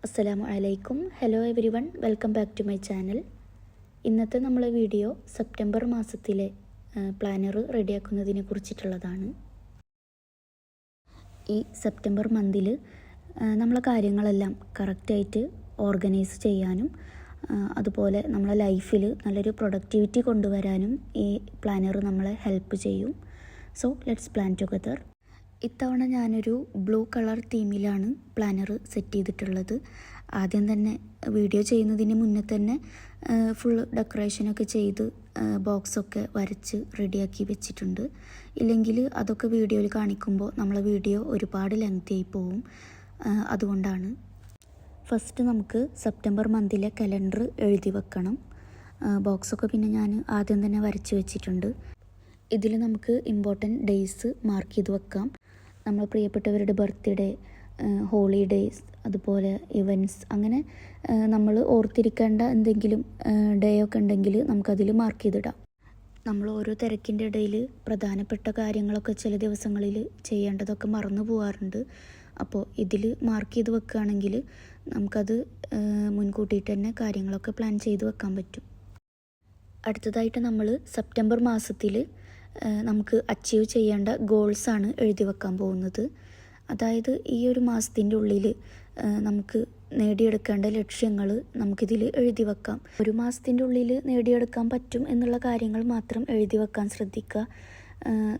അസ്സലാമു അലൈക്കും. Hello everyone, welcome back to my channel. ഇന്നത്തെ നമ്മളെ വീഡിയോ സെപ്റ്റംബർ മാസത്തിലെ പ്ലാനർ റെഡിയാക്കുന്നതിനെ കുറിച്ചിട്ടുള്ളതാണ്. ഈ സെപ്റ്റംബർ മന്തിൽ നമ്മളെ കാര്യങ്ങളെല്ലാം കറക്റ്റായിട്ട് ഓർഗനൈസ് ചെയ്യാനും അതുപോലെ നമ്മളെ ലൈഫിൽ നല്ലൊരു പ്രൊഡക്ടിവിറ്റി കൊണ്ടുവരാനും ഈ പ്ലാനർ നമ്മളെ ഹെൽപ്പ് ചെയ്യും. So let's plan together. ഇത്തവണ ഞാനൊരു ബ്ലൂ കളർ തീമിലാണ് പ്ലാനർ സെറ്റ് ചെയ്തിട്ടുള്ളത്. ആദ്യം തന്നെ വീഡിയോ ചെയ്യുന്നതിന് മുന്നേ തന്നെ ഫുൾ ഡെക്കറേഷനൊക്കെ ചെയ്ത് ബോക്സൊക്കെ വരച്ച് റെഡിയാക്കി വെച്ചിട്ടുണ്ട്. ഇല്ലെങ്കിൽ അതൊക്കെ വീഡിയോയിൽ കാണിക്കുമ്പോൾ നമ്മളെ വീഡിയോ ഒരുപാട് ലെങ്തി ആയി പോവും. അതുകൊണ്ടാണ് ഫസ്റ്റ് നമുക്ക് സെപ്റ്റംബർ മന്തിലെ കലണ്ടർ എഴുതി വെക്കണം. ബോക്സൊക്കെ പിന്നെ ഞാൻ ആദ്യം തന്നെ വരച്ച് വെച്ചിട്ടുണ്ട്. ഇതിൽ നമുക്ക് ഇമ്പോർട്ടൻറ്റ് ഡേയ്സ് മാർക്ക് ചെയ്ത് വെക്കാം. നമ്മൾ പ്രിയപ്പെട്ടവരുടെ ബർത്ത്ഡേ, ഹോളിഡേയ്സ്, അതുപോലെ ഇവൻറ്റ്സ്, അങ്ങനെ നമ്മൾ ഓർത്തിരിക്കേണ്ട എന്തെങ്കിലും ഡേ ഒക്കെ ഉണ്ടെങ്കിൽ നമുക്കതിൽ മാർക്ക് ചെയ്തിടാം. നമ്മൾ ഓരോ തിരക്കിൻ്റെ ഇടയിൽ പ്രധാനപ്പെട്ട കാര്യങ്ങളൊക്കെ ചില ദിവസങ്ങളിൽ ചെയ്യേണ്ടതൊക്കെ മറന്നു പോകാറുണ്ട്. അപ്പോൾ ഇതിൽ മാർക്ക് ചെയ്ത് വെക്കുകയാണെങ്കിൽ നമുക്കത് മുൻകൂട്ടിയിട്ട് തന്നെ കാര്യങ്ങളൊക്കെ പ്ലാൻ ചെയ്ത് വെക്കാൻ പറ്റും. അടുത്തതായിട്ട് നമ്മൾ സെപ്റ്റംബർ മാസത്തിൽ നമുക്ക് അച്ചീവ് ചെയ്യേണ്ട ഗോൾസാണ് എഴുതി വെക്കാൻ പോകുന്നത്. അതായത് ഈ ഒരു മാസത്തിൻ്റെ ഉള്ളിൽ നമുക്ക് നേടിയെടുക്കേണ്ട ലക്ഷ്യങ്ങൾ നമുക്കിതിൽ എഴുതി വെക്കാം. ഒരു മാസത്തിൻ്റെ ഉള്ളിൽ നേടിയെടുക്കാൻ പറ്റും എന്നുള്ള കാര്യങ്ങൾ മാത്രം എഴുതി വെക്കാൻ ശ്രദ്ധിക്കുക.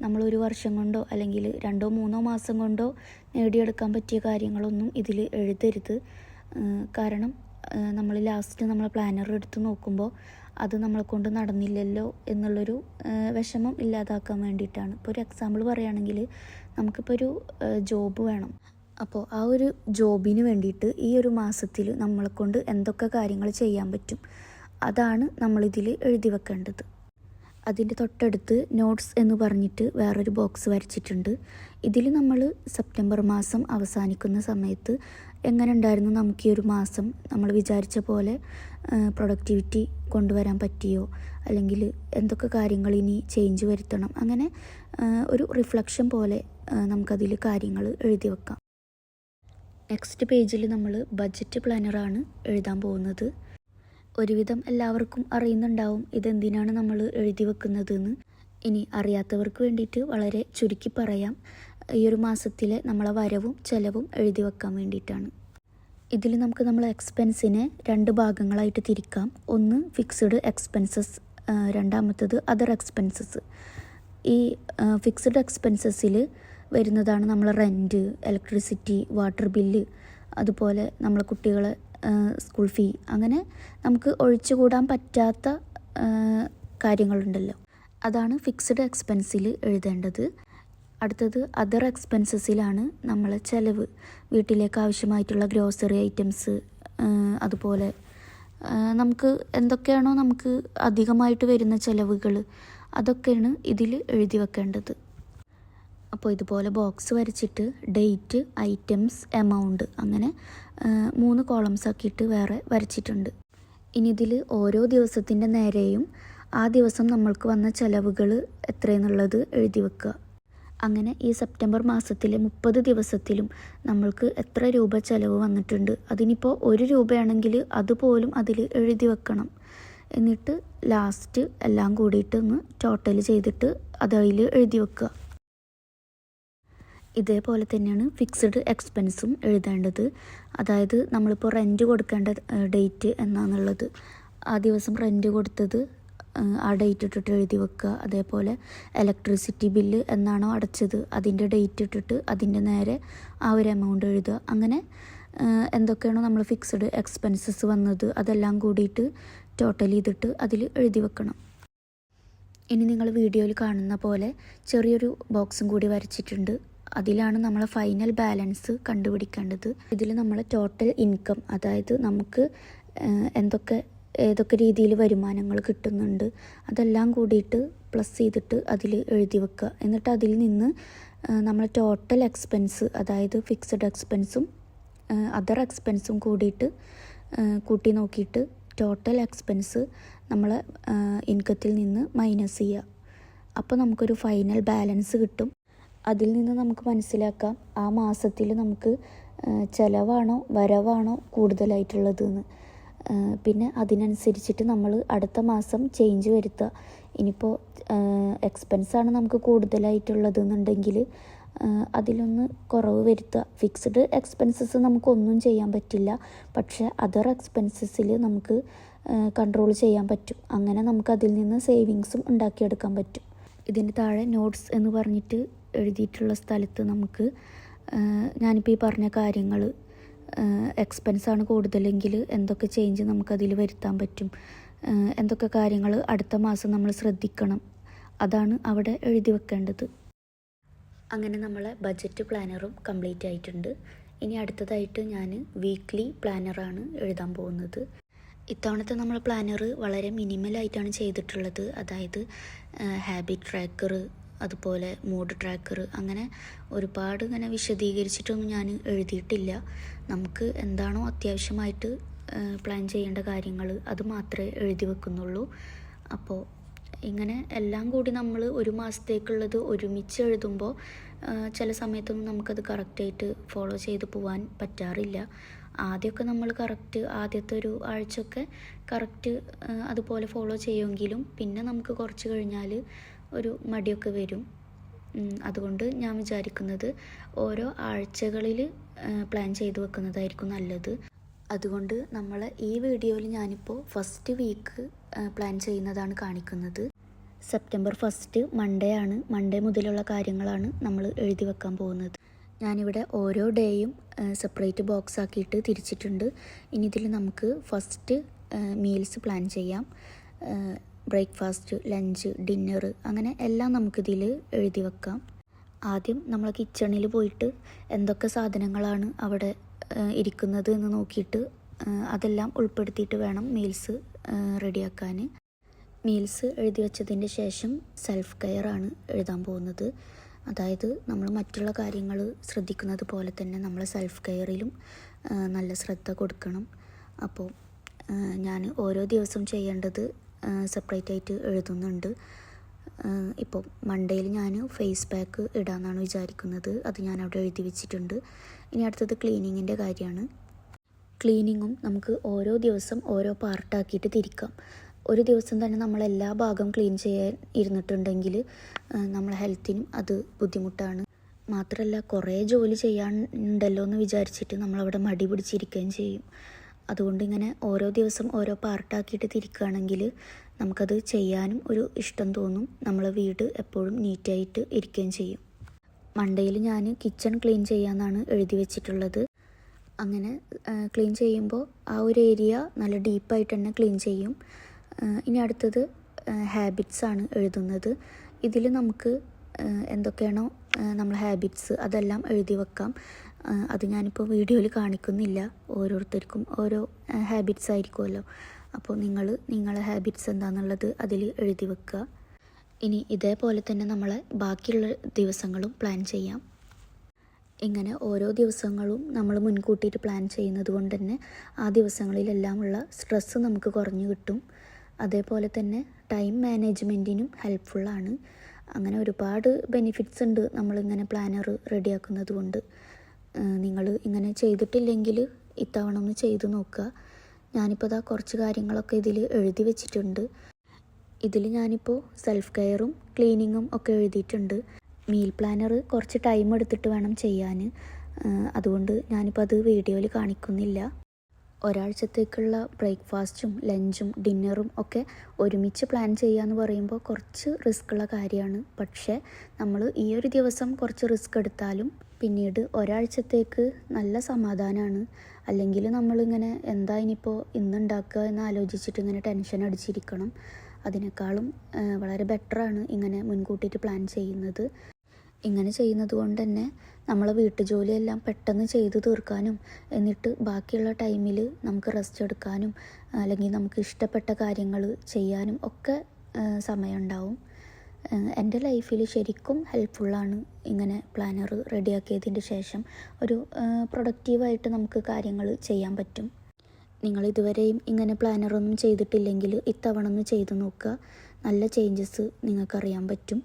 നമ്മളൊരു വർഷം കൊണ്ടോ അല്ലെങ്കിൽ 2-3 മാസം കൊണ്ടോ നേടിയെടുക്കാൻ പറ്റിയ കാര്യങ്ങളൊന്നും ഇതിൽ എഴുതരുത്. കാരണം നമ്മൾ ലാസ്റ്റ് നമ്മളെ പ്ലാനർ എടുത്ത് നോക്കുമ്പോൾ അത് നമ്മളെ കൊണ്ട് നടന്നില്ലല്ലോ എന്നുള്ളൊരു വിഷമം ഇല്ലാതാക്കാൻ വേണ്ടിയിട്ടാണ്. ഇപ്പോൾ ഒരു എക്സാമ്പിൾ പറയുകയാണെങ്കിൽ നമുക്കിപ്പോൾ ഒരു ജോബ് വേണം. അപ്പോൾ ആ ഒരു ജോബിന് വേണ്ടിയിട്ട് ഈ ഒരു മാസത്തിൽ നമ്മളെ കൊണ്ട് എന്തൊക്കെ കാര്യങ്ങൾ ചെയ്യാൻ പറ്റും അതാണ് നമ്മളിതിൽ എഴുതി വെക്കേണ്ടത്. അതിൻ്റെ തൊട്ടടുത്ത് നോട്ട്സ് എന്ന് പറഞ്ഞിട്ട് വേറൊരു ബോക്സ് വരച്ചിട്ടുണ്ട്. ഇതിൽ നമ്മൾ സെപ്റ്റംബർ മാസം അവസാനിക്കുന്ന സമയത്ത് എങ്ങനെ ഉണ്ടായിരുന്നു നമുക്ക് ഈ ഒരു മാസം, നമ്മൾ വിചാരിച്ച പോലെ പ്രൊഡക്ടിവിറ്റി കൊണ്ടുവരാൻ പറ്റിയോ, അല്ലെങ്കിൽ എന്തൊക്കെ കാര്യങ്ങൾ ഇനി ചേഞ്ച് വരുത്തണം, അങ്ങനെ ഒരു റിഫ്ലക്ഷൻ പോലെ നമുക്കതിൽ കാര്യങ്ങൾ എഴുതി വെക്കാം. നെക്സ്റ്റ് പേജിൽ നമ്മൾ ബഡ്ജറ്റ് പ്ലാനറാണ് എഴുതാൻ പോകുന്നത്. ഒരുവിധം എല്ലാവർക്കും അറിയുന്നുണ്ടാവും ഇതെന്തിനാണ് നമ്മൾ എഴുതി വെക്കുന്നതെന്ന്. ഇനി അറിയാത്തവർക്ക് വേണ്ടിയിട്ട് വളരെ ചുരുക്കി പറയാം. ഈ ഒരു മാസത്തിലെ നമ്മളെ വരവും ചെലവും എഴുതി വെക്കാൻ വേണ്ടിയിട്ടാണ്. ഇതിൽ നമുക്ക് നമ്മളെ എക്സ്പെൻസിനെ 2 ഭാഗങ്ങളായിട്ട് തിരിക്കാം. ഒന്ന് ഫിക്സ്ഡ് എക്സ്പെൻസസ്, രണ്ടാമത്തത് അതർ എക്സ്പെൻസസ്. ഈ ഫിക്സ്ഡ് എക്സ്പെൻസസിൽ വരുന്നതാണ് നമ്മളെ റെൻറ്റ്, ഇലക്ട്രിസിറ്റി, വാട്ടർ ബില്ല്, അതുപോലെ നമ്മളെ കുട്ടികളെ സ്കൂൾ ഫീ, അങ്ങനെ നമുക്ക് ഒഴിച്ചുകൂടാൻ പറ്റാത്ത കാര്യങ്ങളുണ്ടല്ലോ, അതാണ് ഫിക്സ്ഡ് എക്സ്പെൻസിൽ എഴുതേണ്ടത്. അടുത്തത് അതർ എക്സ്പെൻസസിലാണ് നമ്മളെ ചിലവ്, വീട്ടിലേക്ക് ആവശ്യമായിട്ടുള്ള ഗ്രോസറി ഐറ്റംസ്, അതുപോലെ നമുക്ക് എന്തൊക്കെയാണോ നമുക്ക് അധികമായിട്ട് വരുന്ന ചിലവുകൾ അതൊക്കെയാണ് ഇതിൽ എഴുതി വെക്കേണ്ടത്. അപ്പോൾ ഇതുപോലെ ബോക്സ് വരച്ചിട്ട് ഡേറ്റ്, ഐറ്റംസ്, എമൗണ്ട്, അങ്ങനെ 3 കോളംസ് ആക്കിയിട്ട് വേറെ വരച്ചിട്ടുണ്ട്. ഇനി ഇതിൽ ഓരോ ദിവസത്തിൻ്റെ നേരെയും ആ ദിവസം നമ്മൾക്ക് വന്ന ചിലവുകൾ എത്രയെന്നുള്ളത് എഴുതി വെക്കുക. അങ്ങനെ ഈ സെപ്റ്റംബർ മാസത്തിലെ 30 ദിവസത്തിലും നമ്മൾക്ക് എത്ര രൂപ ചിലവ് വന്നിട്ടുണ്ട്, അതിനിപ്പോൾ 1 രൂപയാണെങ്കിൽ അതുപോലും അതിൽ എഴുതി വെക്കണം. എന്നിട്ട് ലാസ്റ്റ് എല്ലാം കൂടിയിട്ട് ഒന്ന് ടോട്ടൽ ചെയ്തിട്ട് അതിൽ എഴുതി വെക്കുക. ഇതേപോലെ തന്നെയാണ് ഫിക്സ്ഡ് എക്സ്പെൻസും എഴുതേണ്ടത്. അതായത് നമ്മളിപ്പോൾ റെൻറ്റ് കൊടുക്കേണ്ട ഡേറ്റ് എന്നാന്നുള്ളത്, ആ ദിവസം റെൻറ്റ് കൊടുത്തത് ആ ഡേറ്റ് ഇട്ടിട്ട് എഴുതി വെക്കുക. അതേപോലെ ഇലക്ട്രിസിറ്റി ബില്ല് എന്നാണോ അടച്ചത് അതിൻ്റെ ഡേറ്റ് ഇട്ടിട്ട് അതിൻ്റെ നേരെ ആ ഒരു എമൗണ്ട് എഴുതുക. അങ്ങനെ എന്തൊക്കെയാണോ നമ്മൾ ഫിക്സ്ഡ് എക്സ്പെൻസസ് വന്നത് അതെല്ലാം കൂടിയിട്ട് ടോട്ടൽ ചെയ്തിട്ട് അതിൽ എഴുതി വെക്കണം. ഇനി നിങ്ങൾ വീഡിയോയിൽ കാണുന്ന പോലെ ചെറിയൊരു ബോക്സും കൂടി വരച്ചിട്ടുണ്ട്. അതിലാണ് നമ്മളെ ഫൈനൽ ബാലൻസ് കണ്ടുപിടിക്കേണ്ടത്. ഇതിൽ നമ്മൾ ടോട്ടൽ ഇൻകം, അതായത് നമുക്ക് ഏതൊക്കെ രീതിയിൽ വരുമാനങ്ങൾ കിട്ടുന്നുണ്ട് അതെല്ലാം കൂടിയിട്ട് പ്ലസ് ചെയ്തിട്ട് അതിൽ എഴുതി വെക്കുക. എന്നിട്ട് അതിൽ നിന്ന് നമ്മൾ ടോട്ടൽ എക്സ്പെൻസ്, അതായത് ഫിക്സഡ് എക്സ്പെൻസും അതർ എക്സ്പെൻസും കൂടിയിട്ട് കൂട്ടി നോക്കിയിട്ട് ടോട്ടൽ എക്സ്പെൻസ് നമ്മളെ ഇൻകത്തിൽ നിന്ന് മൈനസ് ചെയ്യുക. അപ്പോൾ നമുക്കൊരു ഫൈനൽ ബാലൻസ് കിട്ടും. അതിൽ നിന്ന് നമുക്ക് മനസ്സിലാക്കാം ആ മാസത്തിൽ നമുക്ക് ചിലവാണോ വരവാണോ കൂടുതലായിട്ടുള്ളതെന്ന്. പിന്നെ അതിനനുസരിച്ചിട്ട് നമ്മൾ അടുത്ത മാസം ചേഞ്ച് വരുത്തുക. ഇനിയിപ്പോൾ എക്സ്പെൻസാണ് നമുക്ക് കൂടുതലായിട്ടുള്ളതെന്നുണ്ടെങ്കിൽ അതിലൊന്ന് കുറവ് വരുത്തുക. ഫിക്സ്ഡ് എക്സ്പെൻസസ് നമുക്കൊന്നും ചെയ്യാൻ പറ്റില്ല, പക്ഷേ അതർ എക്സ്പെൻസസിൽ നമുക്ക് കൺട്രോൾ ചെയ്യാൻ പറ്റും. അങ്ങനെ നമുക്ക് അതിൽ നിന്ന് സേവിങ്സും ഉണ്ടാക്കിയെടുക്കാൻ പറ്റും. ഇതിന് താഴെ നോട്ട്സ് എന്ന് പറഞ്ഞിട്ട് എഴുതിയിട്ടുള്ള സ്ഥലത്ത് നമുക്ക് ഞാനിപ്പോൾ ഈ പറഞ്ഞ കാര്യങ്ങൾ, എക്സ്പെൻസാണ് കൂടുതലെങ്കിൽ എന്തൊക്കെ ചേഞ്ച് നമുക്കതിൽ വരുത്താൻ പറ്റും, എന്തൊക്കെ കാര്യങ്ങൾ അടുത്ത മാസം നമ്മൾ ശ്രദ്ധിക്കണം, അതാണ് അവിടെ എഴുതി വെക്കേണ്ടത്. അങ്ങനെ നമ്മളെ ബഡ്ജറ്റ് പ്ലാനറും കംപ്ലീറ്റ് ആയിട്ടുണ്ട്. ഇനി അടുത്തതായിട്ട് ഞാൻ വീക്ക്ലി പ്ലാനറാണ് എഴുതാൻ പോകുന്നത്. ഇത്തവണത്തെ നമ്മൾ പ്ലാനർ വളരെ മിനിമലായിട്ടാണ് ചെയ്തിട്ടുള്ളത്. അതായത് ഹാബിറ്റ് ട്രാക്കർ, അതുപോലെ മൂഡ് ട്രാക്കർ, അങ്ങനെ ഒരുപാട് ഇങ്ങനെ വിശദീകരിച്ചിട്ടൊന്നും ഞാൻ എഴുതിയിട്ടില്ല. നമുക്ക് എന്താണോ അത്യാവശ്യമായിട്ട് പ്ലാൻ ചെയ്യേണ്ട കാര്യങ്ങൾ അത് മാത്രമേ എഴുതി വെക്കുന്നുള്ളൂ. അപ്പോൾ ഇങ്ങനെ എല്ലാം കൂടി നമ്മൾ ഒരു മാസത്തേക്കുള്ളത് ഒരുമിച്ച് എഴുതുമ്പോൾ ചില സമയത്തൊന്നും നമുക്കത് കറക്റ്റായിട്ട് ഫോളോ ചെയ്ത് പോകാൻ പറ്റാറില്ല. ആദ്യമൊക്കെ നമ്മൾ കറക്റ്റ് ആദ്യത്തെ ഒരു ആഴ്ചയൊക്കെ കറക്റ്റ് അതുപോലെ ഫോളോ ചെയ്യുമെങ്കിലും പിന്നെ നമുക്ക് കുറച്ച് കഴിഞ്ഞാൽ ഒരു മടിയൊക്കെ വരും. അതുകൊണ്ട് ഞാൻ വിചാരിക്കുന്നത് ഓരോ ആഴ്ചകളിൽ പ്ലാൻ ചെയ്ത് വെക്കുന്നതായിരിക്കും നല്ലത്. അതുകൊണ്ട് നമ്മൾ ഈ വീഡിയോയിൽ ഞാനിപ്പോൾ ഫസ്റ്റ് വീക്ക് പ്ലാൻ ചെയ്യുന്നതാണ് കാണിക്കുന്നത്. സെപ്റ്റംബർ 1 മൺഡേ ആണ്. മൺഡേ മുതലുള്ള കാര്യങ്ങളാണ് നമ്മൾ എഴുതി വെക്കാൻ പോകുന്നത്. ഞാനിവിടെ ഓരോ ഡേയും സെപ്പറേറ്റ് ബോക്സ് ആക്കിയിട്ട് തിരിച്ചിട്ടുണ്ട്. ഇനി ഇതിൽ നമുക്ക് ഫസ്റ്റ് മീൽസ് പ്ലാൻ ചെയ്യാം. ബ്രേക്ക്ഫാസ്റ്റ്, ലഞ്ച്, ഡിന്നർ, അങ്ങനെ എല്ലാം നമുക്കിതിൽ എഴുതി വെക്കാം. ആദ്യം നമ്മൾ കിച്ചണിൽ പോയിട്ട് എന്തൊക്കെ സാധനങ്ങളാണ് അവിടെ ഇരിക്കുന്നത് എന്ന് നോക്കിയിട്ട് അതെല്ലാം ഉൾപ്പെടുത്തിയിട്ട് വേണം മീൽസ് റെഡിയാക്കാൻ. മീൽസ് എഴുതി വെച്ചതിൻ്റെ ശേഷം സെൽഫ് കെയർ ആണ് എഴുതാൻ പോകുന്നത്. അതായത് നമ്മൾ മറ്റുള്ള കാര്യങ്ങൾ ശ്രദ്ധിക്കുന്നത് പോലെ തന്നെ നമ്മൾ സെൽഫ് കെയറിലും നല്ല ശ്രദ്ധ കൊടുക്കണം. അപ്പോൾ ഞാൻ ഓരോ ദിവസം ചെയ്യേണ്ടത് സെപ്പറേറ്റ് ആയിട്ട് എഴുതുന്നുണ്ട്. ഇപ്പോൾ മൺഡേയിൽ ഞാൻ ഫേസ് പാക്ക് ഇടാമെന്നാണ് വിചാരിക്കുന്നത്. അത് ഞാൻ അവിടെ എഴുതി വെച്ചിട്ടുണ്ട്. ഇനി അടുത്തത് ക്ലീനിങ്ങിൻ്റെ കാര്യമാണ്. ക്ലീനിങ്ങും നമുക്ക് ഓരോ ദിവസം ഓരോ പാർട്ടാക്കിയിട്ട് തിരിക്കാം. ഒരു ദിവസം തന്നെ നമ്മളെല്ലാ ഭാഗം ക്ലീൻ ചെയ്യാൻ ഇരുന്നിട്ടുണ്ടെങ്കിൽ നമ്മളെ ഹെൽത്തിനും അത് ബുദ്ധിമുട്ടാണ്. മാത്രമല്ല കുറേ ജോലി ചെയ്യാനുണ്ടല്ലോ എന്ന് വിചാരിച്ചിട്ട് നമ്മളവിടെ മടി പിടിച്ചിരിക്കുകയും ചെയ്യും. അതുകൊണ്ട് ഇങ്ങനെ ഓരോ ദിവസം ഓരോ പാർട്ടാക്കിയിട്ട് തിരിക്കുകയാണെങ്കിൽ നമുക്കത് ചെയ്യാനും ഒരു ഇഷ്ടം തോന്നും. നമ്മളെ വീട് എപ്പോഴും നീറ്റായിട്ട് ഇരിക്കുകയും ചെയ്യും. മൺഡേയിൽ ഞാൻ കിച്ചൺ ക്ലീൻ ചെയ്യാമെന്നാണ് എഴുതി വെച്ചിട്ടുള്ളത്. അങ്ങനെ ക്ലീൻ ചെയ്യുമ്പോൾ ആ ഒരു ഏരിയ നല്ല ഡീപ്പായിട്ട് തന്നെ ക്ലീൻ ചെയ്യും. ഇനി അടുത്തത് ഹാബിറ്റ്സ് ആണ് എഴുതുന്നത്. ഇതിൽ നമുക്ക് എന്തൊക്കെയാണോ നമ്മളെ ഹാബിറ്റ്സ് അതെല്ലാം എഴുതി വെക്കാം. അത് ഞാനിപ്പോൾ വീഡിയോയിൽ കാണിക്കുന്നില്ല. ഓരോരുത്തർക്കും ഓരോ ഹാബിറ്റ്സ് ആയിരിക്കുമല്ലോ. അപ്പോൾ നിങ്ങളെ ഹാബിറ്റ്സ് എന്താണെന്നുള്ളത് അതിൽ എഴുതി വെക്കുക. ഇനി ഇതേപോലെ തന്നെ നമ്മളെ ബാക്കിയുള്ള ദിവസങ്ങളും പ്ലാൻ ചെയ്യാം. ഇങ്ങനെ ഓരോ ദിവസങ്ങളും നമ്മൾ മുൻകൂട്ടിയിട്ട് പ്ലാൻ ചെയ്യുന്നത് കൊണ്ട് തന്നെ ആ ദിവസങ്ങളിലെല്ലാമുള്ള സ്ട്രെസ്സ് നമുക്ക് കുറഞ്ഞു കിട്ടും. അതേപോലെ തന്നെ ടൈം മാനേജ്മെൻറ്റിനും ഹെൽപ്ഫുള്ളാണ്. അങ്ങനെ ഒരുപാട് ബെനിഫിറ്റ്സ് ഉണ്ട് നമ്മളിങ്ങനെ പ്ലാനർ റെഡിയാക്കുന്നത് കൊണ്ട്. നിങ്ങൾ ഇങ്ങനെ ചെയ്തിട്ടില്ലെങ്കിൽ ഇത്തവണ ഒന്ന് ചെയ്ത് നോക്കുക. ഞാനിപ്പോൾ കുറച്ച് കാര്യങ്ങളൊക്കെ ഇതിൽ എഴുതി വെച്ചിട്ടുണ്ട്. ഇതിൽ ഞാനിപ്പോൾ സെൽഫ് കെയറും ക്ലീനിങ്ങും ഒക്കെ എഴുതിയിട്ടുണ്ട്. മീൽ പ്ലാനർ കുറച്ച് ടൈം എടുത്തിട്ട് വേണം ചെയ്യാൻ. അതുകൊണ്ട് ഞാനിപ്പോൾ അത് വീഡിയോയിൽ കാണിക്കുന്നില്ല. ഒരാഴ്ചത്തേക്കുള്ള ബ്രേക്ക്ഫാസ്റ്റും ലഞ്ചും ഡിന്നറും ഒക്കെ ഒരുമിച്ച് പ്ലാൻ ചെയ്യുക എന്ന് പറയുമ്പോൾ കുറച്ച് റിസ്ക്കുള്ള കാര്യമാണ്. പക്ഷേ നമ്മൾ ഈ ഒരു ദിവസം കുറച്ച് റിസ്ക് എടുത്താലും പിന്നീട് ഒരാഴ്ചത്തേക്ക് നല്ല സമാധാനമാണ്. അല്ലെങ്കിൽ നമ്മളിങ്ങനെ എന്താ ഇനിയിപ്പോൾ ഇന്നുണ്ടാക്കുക എന്ന് ആലോചിച്ചിട്ട് ഇങ്ങനെ ടെൻഷൻ അടിച്ചിരിക്കണം. അതിനേക്കാളും വളരെ ബെറ്ററാണ് ഇങ്ങനെ മുൻകൂട്ടിയിട്ട് പ്ലാൻ ചെയ്യുന്നത്. ഇങ്ങനെ ചെയ്യുന്നത് കൊണ്ട് തന്നെ നമ്മളെ വീട്ടുജോലിയെല്ലാം പെട്ടെന്ന് ചെയ്തു തീർക്കാനും എന്നിട്ട് ബാക്കിയുള്ള ടൈമിൽ നമുക്ക് റെസ്റ്റ് എടുക്കാനും അല്ലെങ്കിൽ നമുക്ക് ഇഷ്ടപ്പെട്ട കാര്യങ്ങൾ ചെയ്യാനും ഒക്കെ സമയമുണ്ടാവും. എൻ്റെ ലൈഫിൽ ശരിക്കും ഹെൽപ്ഫുള്ളാണ് ഇങ്ങനെ പ്ലാനർ റെഡിയാക്കിയതിൻ്റെ ശേഷം ഒരു പ്രൊഡക്റ്റീവായിട്ട് നമുക്ക് കാര്യങ്ങൾ ചെയ്യാൻ പറ്റും. നിങ്ങൾ ഇതുവരെയും ഇങ്ങനെ പ്ലാനറൊന്നും ചെയ്തിട്ടില്ലെങ്കിൽ ഇത്തവണ ഒന്ന് ചെയ്ത് നോക്കുക. നല്ല ചേഞ്ചസ് നിങ്ങൾക്കറിയാൻ പറ്റും.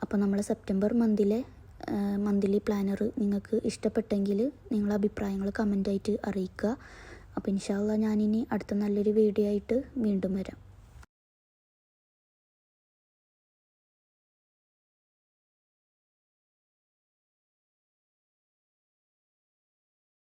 അപ്പോൾ നമ്മൾ സെപ്റ്റംബർ മന്തിലെ മന്ത്ലി പ്ലാനർ നിങ്ങൾക്ക് ഇഷ്ടപ്പെട്ടെങ്കിൽ നിങ്ങളുടെ അഭിപ്രായങ്ങൾ കമൻ്റായിട്ട് അറിയിക്കുക. അപ്പോൾ ഇൻഷാ അല്ലാഹ് ഞാനിനി അടുത്ത നല്ലൊരു വീഡിയോ ആയിട്ട് വീണ്ടും വരാം.